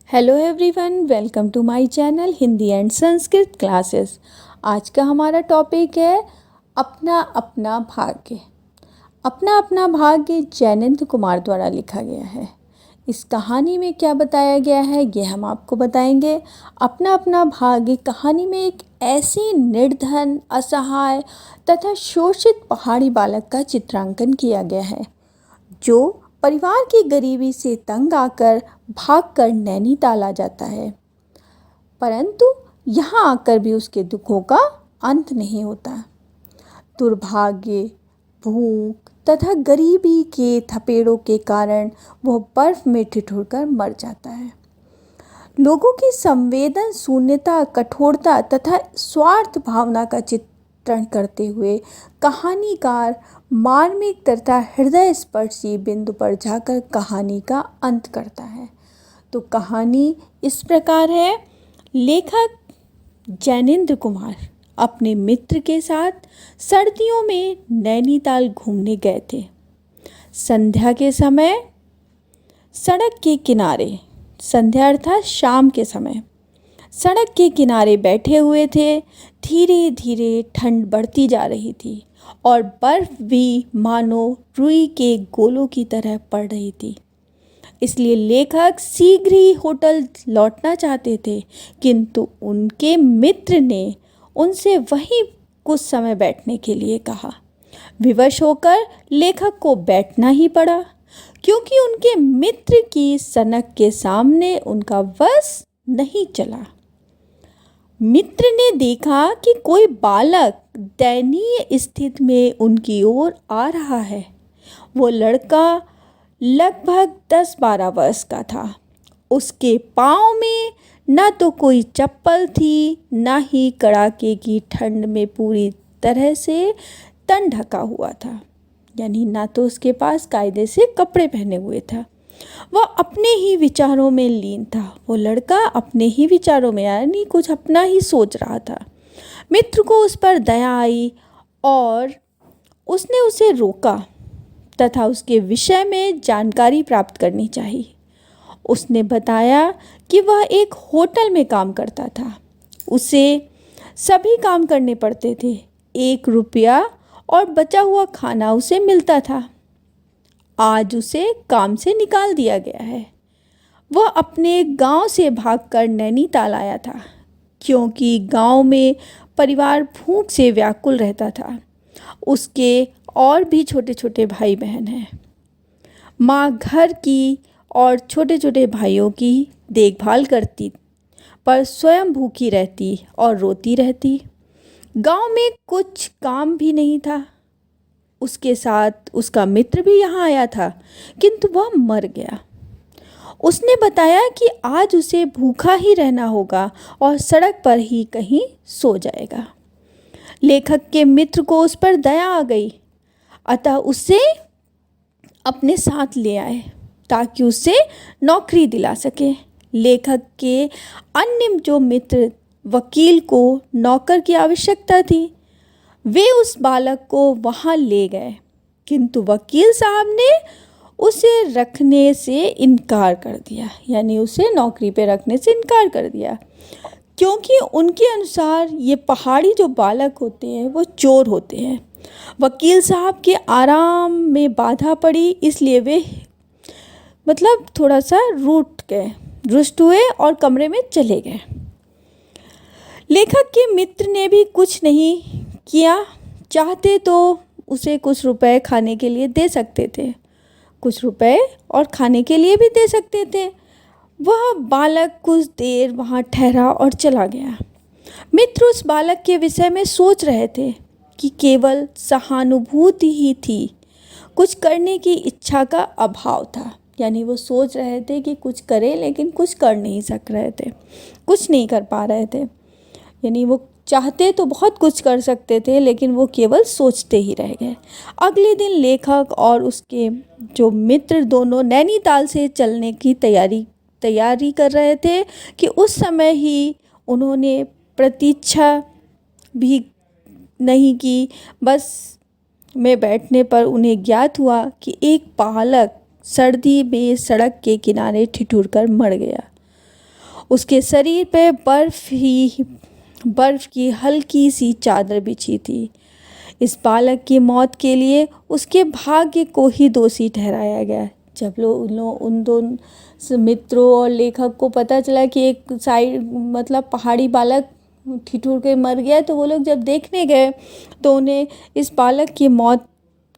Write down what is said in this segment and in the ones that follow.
Hello everyone, welcome to my channel Hindi and Sanskrit classes. आज का हमारा टॉपिक है अपना अपना भाग्य। अपना अपना भाग्य जैनेन्द्र कुमार द्वारा लिखा गया है। इस कहानी में क्या बताया गया है ये हम आपको बताएंगे। अपना अपना भाग्य कहानी में एक ऐसी निर्धन, असहाय तथा शोषित पहाड़ी बालक का चित्रांकन किया गया है जो परिवार की गरीबी से तंग आकर भागकर नैनीताल आ जाता है, परंतु यहाँ आकर भी उसके दुखों का अंत नहीं होता। दुर्भाग्य, भूख तथा गरीबी के थपेड़ों के कारण वह बर्फ में ठिठुरकर मर जाता है। लोगों की संवेदन शून्यता, कठोरता तथा स्वार्थ भावना का चित्रण करते हुए कहानीकार मार्मिक तथा हृदय स्पर्शी बिंदु पर जाकर कहानी का अंत करता है। तो कहानी इस प्रकार है। लेखक जैनेन्द्र कुमार अपने मित्र के साथ सर्दियों में नैनीताल घूमने गए थे। संध्या के समय सड़क के किनारे, संध्या अर्थात शाम के समय, सड़क के किनारे बैठे हुए थे। धीरे धीरे ठंड बढ़ती जा रही थी और बर्फ भी मानो रुई के गोलों की तरह पड़ रही थी। इसलिए लेखक शीघ्र ही होटल लौटना चाहते थे, किंतु उनके मित्र ने उनसे वहीं कुछ समय बैठने के लिए कहा। विवश होकर लेखक को बैठना ही पड़ा, क्योंकि उनके मित्र की सनक के सामने उनका वश नहीं चला। मित्र ने देखा कि कोई बालक दयनीय स्थिति में उनकी ओर आ रहा है। वो लड़का लगभग 10-12 वर्ष का था। उसके पाँव में न तो कोई चप्पल थी, न ही कड़ाके की ठंड में पूरी तरह से तन ढका हुआ था, यानी ना तो उसके पास कायदे से कपड़े पहने हुए था। वह अपने ही विचारों में लीन था। वो लड़का अपने ही विचारों में, यानी कुछ अपना ही सोच रहा था। मित्र को उस पर दया आई और उसने उसे रोका तथा उसके विषय में जानकारी प्राप्त करनी चाहिए। उसने बताया कि वह एक होटल में काम करता था। उसे सभी काम करने पड़ते थे। 1 रुपया और बचा हुआ खाना उसे मिलता था। आज उसे काम से निकाल दिया गया है। वह अपने गांव से भागकर नैनीताल आया था, क्योंकि गांव में परिवार भूख से व्याकुल रहता था। उसके और भी छोटे छोटे भाई बहन हैं। माँ घर की और छोटे छोटे भाइयों की देखभाल करती, पर स्वयं भूखी रहती और रोती रहती। गांव में कुछ काम भी नहीं था। उसके साथ उसका मित्र भी यहाँ आया था, किंतु वह मर गया। उसने बताया कि आज उसे भूखा ही रहना होगा और सड़क पर ही कहीं सो जाएगा। लेखक के मित्र को उस पर दया आ गई, अतः उसे अपने साथ ले आए ताकि उसे नौकरी दिला सके। लेखक के अन्य जो मित्र, वकील को नौकर की आवश्यकता थी, वे उस बालक को वहाँ ले गए, किंतु वकील साहब ने उसे रखने से इनकार कर दिया, यानी उसे नौकरी पे रखने से इनकार कर दिया, क्योंकि उनके अनुसार ये पहाड़ी जो बालक होते हैं वो चोर होते हैं। वकील साहब के आराम में बाधा पड़ी, इसलिए वे थोड़ा सा रुष्ट हुए और कमरे में चले गए। लेखक के मित्र ने भी कुछ नहीं किया। चाहते तो उसे कुछ रुपए खाने के लिए दे सकते थे, कुछ रुपए और खाने के लिए भी दे सकते थे। वह बालक कुछ देर वहाँ ठहरा और चला गया। मित्र उस बालक के विषय में सोच रहे थे कि केवल सहानुभूति ही थी, कुछ करने की इच्छा का अभाव था। यानी वो सोच रहे थे कि कुछ करे, लेकिन कुछ कर नहीं सक रहे थे, कुछ नहीं कर पा रहे थे। यानी वो चाहते तो बहुत कुछ कर सकते थे, लेकिन वो केवल सोचते ही रह गए। अगले दिन लेखक और उसके जो मित्र दोनों नैनीताल से चलने की तैयारी कर रहे थे कि उस समय ही उन्होंने प्रतीक्षा भी नहीं की। बस में बैठने पर उन्हें ज्ञात हुआ कि एक बालक सर्दी में सड़क के किनारे ठिठुर कर मर गया। उसके शरीर पे बर्फ की हल्की सी चादर बिछी थी। इस बालक की मौत के लिए उसके भाग्य को ही दोषी ठहराया गया। जब उन दोनों मित्रों और लेखक को पता चला कि एक साइड मतलब पहाड़ी बालक ठिठुर के मर गया, तो वो लोग जब देखने गए तो उन्हें इस बालक की मौत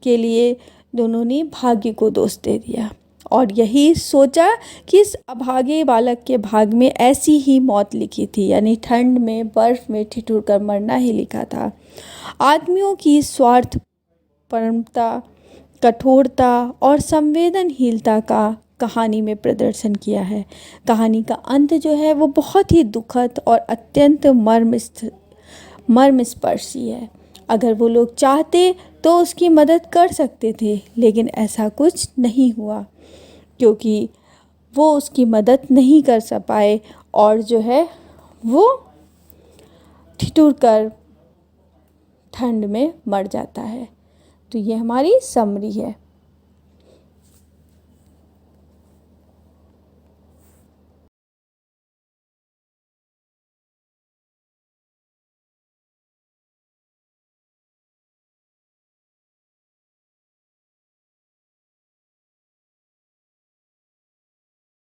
के लिए दोनों ने भाग्य को दोष दे दिया और यही सोचा कि इस अभागे बालक के भाग में ऐसी ही मौत लिखी थी, यानी ठंड में बर्फ में ठिठुर कर मरना ही लिखा था। आदमियों की स्वार्थपरता, कठोरता और संवेदनहीनता का कहानी में प्रदर्शन किया है। कहानी का अंत जो है वो बहुत ही दुखद और अत्यंत मर्मस्पर्शी है। अगर वो लोग चाहते तो उसकी मदद कर सकते थे, लेकिन ऐसा कुछ नहीं हुआ क्योंकि वो उसकी मदद नहीं कर पाए और जो है वो ठिठुर कर ठंड में मर जाता है। तो ये हमारी समरी है।